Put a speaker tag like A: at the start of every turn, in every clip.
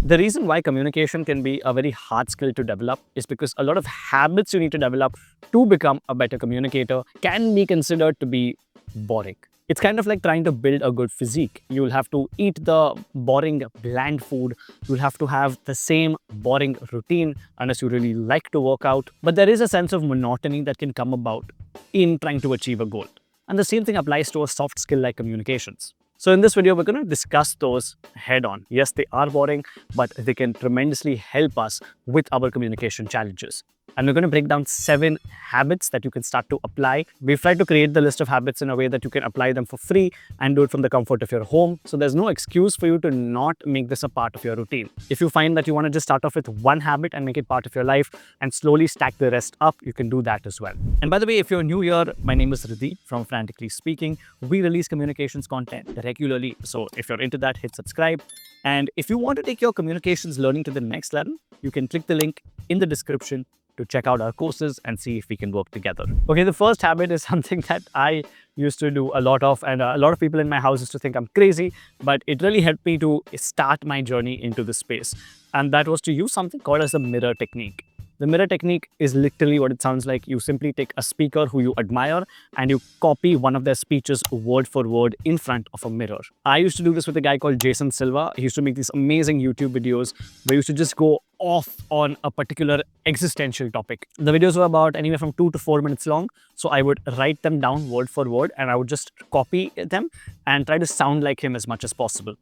A: The reason why communication can be a very hard skill to develop is because a lot of habits you need to develop to become a better communicator can be considered to be boring. It's kind of like trying to build a good physique. You'll have to eat the boring, bland food. You'll have to have the same boring routine unless you really like to work out. But there is a sense of monotony that can come about in trying to achieve a goal. And the same thing applies to a soft skill like communications. So in this video, we're going to discuss those head on. Yes, they are boring, but they can tremendously help us with our communication challenges. And we're going to break down 7 habits that you can start to apply. We've tried to create the list of habits in a way that you can apply them for free and do it from the comfort of your home. So there's no excuse for you to not make this a part of your routine. If you find that you want to just start off with one habit and make it part of your life and slowly stack the rest up, you can do that as well. And by the way, if you're new here, my name is Riddhi from Frantically Speaking. We release communications content regularly. So if you're into that, hit subscribe. And if you want to take your communications learning to the next level, you can click the link in the description to check out our courses and see if we can work together. Okay, the first habit is something that I used to do a lot of, and a lot of people in my house used to think I'm crazy, but it really helped me to start my journey into this space. And that was to use something called as the mirror technique. The mirror technique is literally what it sounds like. You simply take a speaker who you admire and you copy one of their speeches word for word in front of a mirror. I used to do this with a guy called Jason Silva. He used to make these amazing YouTube videos where he used to just go off on a particular existential topic. The videos were about anywhere from 2 to 4 minutes long. So I would write them down word for word and I would just copy them and try to sound like him as much as possible.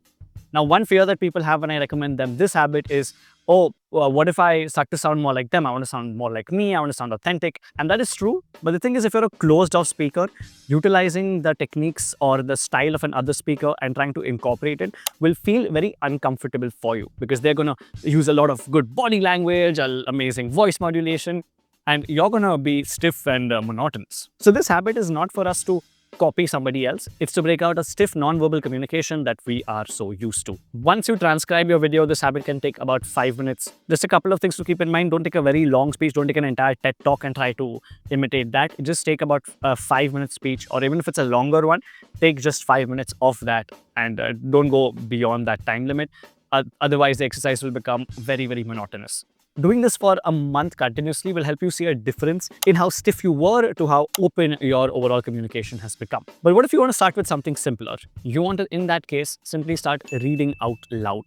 A: Now, one fear that people have when I recommend them this habit is, oh, well, what if I start to sound more like them? I want to sound more like me. I want to sound authentic. And that is true. But the thing is, if you're a closed-off speaker, utilizing the techniques or the style of another speaker and trying to incorporate it will feel very uncomfortable for you because they're going to use a lot of good body language, amazing voice modulation, and you're going to be stiff and monotonous. So this habit is not for us to copy somebody else. It's to break out a stiff non-verbal communication that we are so used to. Once you transcribe your video, this habit can take about 5 minutes. Just a couple of things to keep in mind. Don't take a very long speech. Don't take an entire TED talk and try to imitate that. Just take about a 5-minute speech, or even if it's a longer one, take just 5 minutes of that and don't go beyond that time limit. Otherwise, the exercise will become very, very monotonous. Doing this for a month continuously will help you see a difference in how stiff you were to how open your overall communication has become. But what if you want to start with something simpler? You want to, in that case, simply start reading out loud.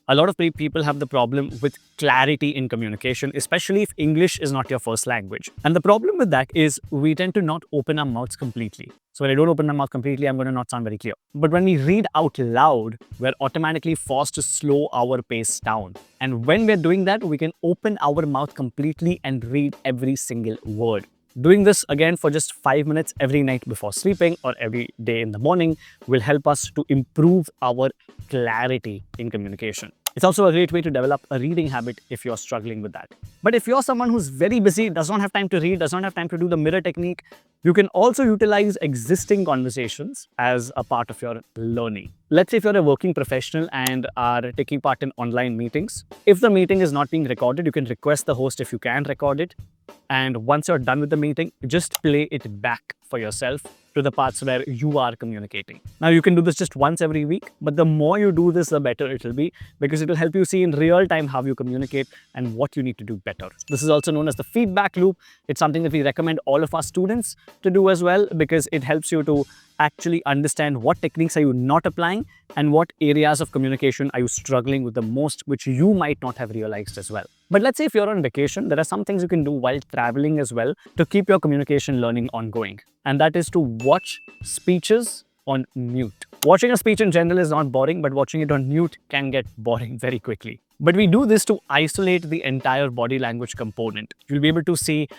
A: A lot of people have the problem with clarity in communication, especially if English is not your first language. And the problem with that is we tend to not open our mouths completely. So when I don't open my mouth completely, I'm going to not sound very clear. But when we read out loud, we're automatically forced to slow our pace down. And when we're doing that, we can open our mouth completely and read every single word. Doing this again for just 5 minutes every night before sleeping or every day in the morning will help us to improve our clarity in communication. It's also a great way to develop a reading habit if you're struggling with that. But if you're someone who's very busy, does not have time to read, does not have time to do the mirror technique, you can also utilize existing conversations as a part of your learning. Let's say if you're a working professional and are taking part in online meetings. If the meeting is not being recorded, you can request the host if you can record it. And once you're done with the meeting, just play it back for yourself to the parts where you are communicating. Now, you can do this just once every week, but the more you do this, the better it will be because it will help you see in real time how you communicate and what you need to do better. This is also known as the feedback loop. It's something that we recommend all of our students to do as well because it helps you to actually understand what techniques are you not applying and what areas of communication are you struggling with the most, which you might not have realized as well. But let's say if you're on vacation, there are some things you can do while traveling as well to keep your communication learning ongoing. And that is to watch speeches on mute. Watching a speech in general is not boring, but watching it on mute can get boring very quickly. But we do this to isolate the entire body language component. You'll be able to see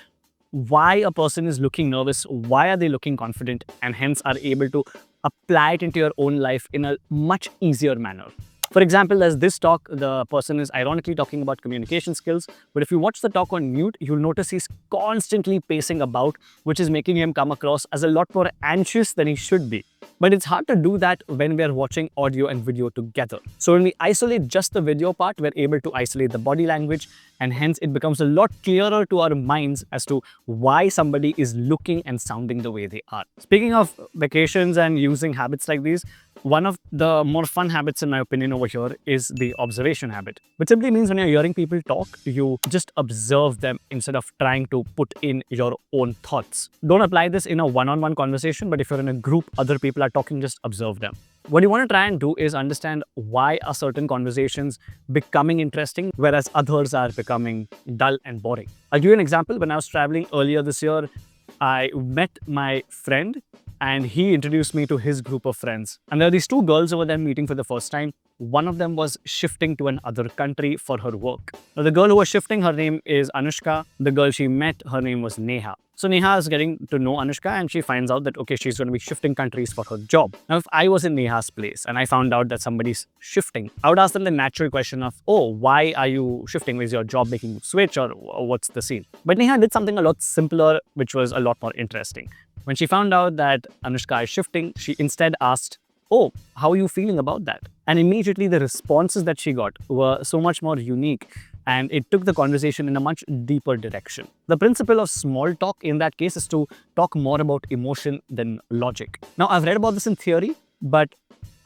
A: why a person is looking nervous, why are they looking confident, and hence are able to apply it into your own life in a much easier manner. For example, as this talk, the person is ironically talking about communication skills, but if you watch the talk on mute, you'll notice he's constantly pacing about, which is making him come across as a lot more anxious than he should be. But it's hard to do that when we're watching audio and video together. So when we isolate just the video part, we're able to isolate the body language, and hence it becomes a lot clearer to our minds as to why somebody is looking and sounding the way they are. Speaking of vacations and using habits like these, One of the more fun habits, in my opinion, over here is the observation habit, which simply means when you're hearing people talk, you just observe them instead of trying to put in your own thoughts. Don't apply this in a one-on-one conversation, but if you're in a group, other people are talking, just observe them. What you want to try and do is understand why are certain conversations becoming interesting, whereas others are becoming dull and boring. I'll give you an example. When I was traveling earlier this year, I met my friend and he introduced me to his group of friends. And there are these two girls over there meeting for the first time. One of them was shifting to another country for her work. Now, the girl who was shifting, her name is Anushka. The girl she met, her name was Neha. So Neha is getting to know Anushka and she finds out that, okay, she's going to be shifting countries for her job. Now, if I was in Neha's place and I found out that somebody's shifting, I would ask them the natural question of, oh, why are you shifting? Is your job making you switch or what's the scene? But Neha did something a lot simpler, which was a lot more interesting. When she found out that Anushka is shifting, she instead asked, oh, how are you feeling about that? And immediately the responses that she got were so much more unique and it took the conversation in a much deeper direction. The principle of small talk in that case is to talk more about emotion than logic. Now, I've read about this in theory, but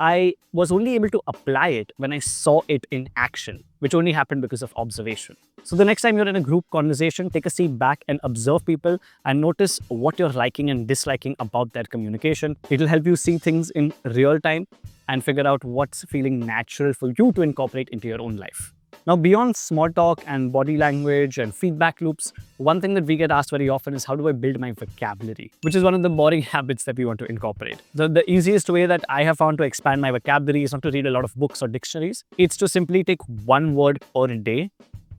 A: I was only able to apply it when I saw it in action, which only happened because of observation. So the next time you're in a group conversation, take a seat back and observe people and notice what you're liking and disliking about their communication. It'll help you see things in real time and figure out what's feeling natural for you to incorporate into your own life. Now, beyond small talk and body language and feedback loops, one thing that we get asked very often is how do I build my vocabulary, which is one of the boring habits that we want to incorporate. The easiest way that I have found to expand my vocabulary is not to read a lot of books or dictionaries. It's to simply take one word per day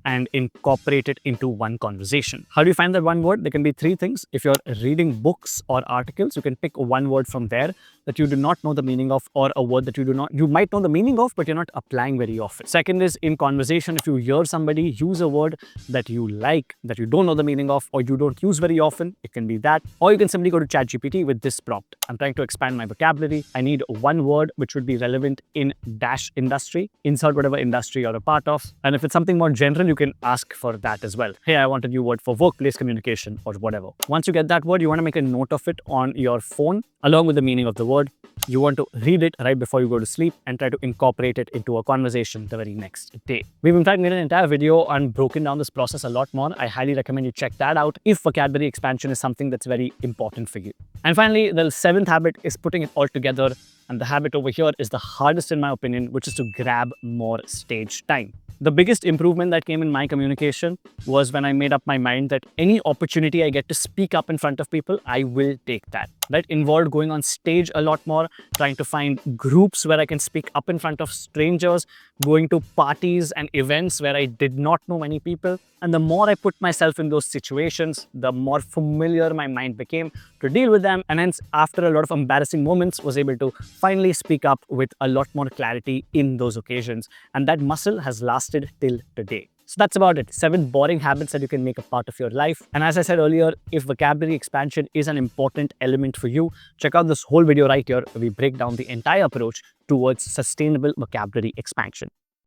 A: and incorporate it into one conversation. How do you find that one word? There can be three things. If you're reading books or articles, you can pick one word from there that you do not know the meaning of, or a word that you might know the meaning of, but you're not applying very often. Second is in conversation, if you hear somebody use a word that you like, that you don't know the meaning of, or you don't use very often, it can be that. Or you can simply go to ChatGPT with this prompt. I'm trying to expand my vocabulary. I need one word which would be relevant in dash industry. Insert whatever industry you're a part of. And if it's something more general, you can ask for that as well. Hey, I want a new word for workplace communication or whatever. Once you get that word, you want to make a note of it on your phone along with the meaning of the word. You want to read it right before you go to sleep and try to incorporate it into a conversation the very next day. We've in fact made an entire video and broken down this process a lot more. I highly recommend you check that out if vocabulary expansion is something that's very important for you. And finally, the seventh habit is putting it all together. And the habit over here is the hardest in my opinion, which is to grab more stage time. The biggest improvement that came in my communication was when I made up my mind that any opportunity I get to speak up in front of people, I will take that. That involved going on stage a lot more, trying to find groups where I can speak up in front of strangers, going to parties and events where I did not know many people. And the more I put myself in those situations, the more familiar my mind became to deal with them. And hence, after a lot of embarrassing moments, was able to finally speak up with a lot more clarity in those occasions. And that muscle has lasted till today. So that's about it. 7 boring habits that you can make a part of your life. And as I said earlier, if vocabulary expansion is an important element for you, check out this whole video right here where we break down the entire approach towards sustainable vocabulary expansion.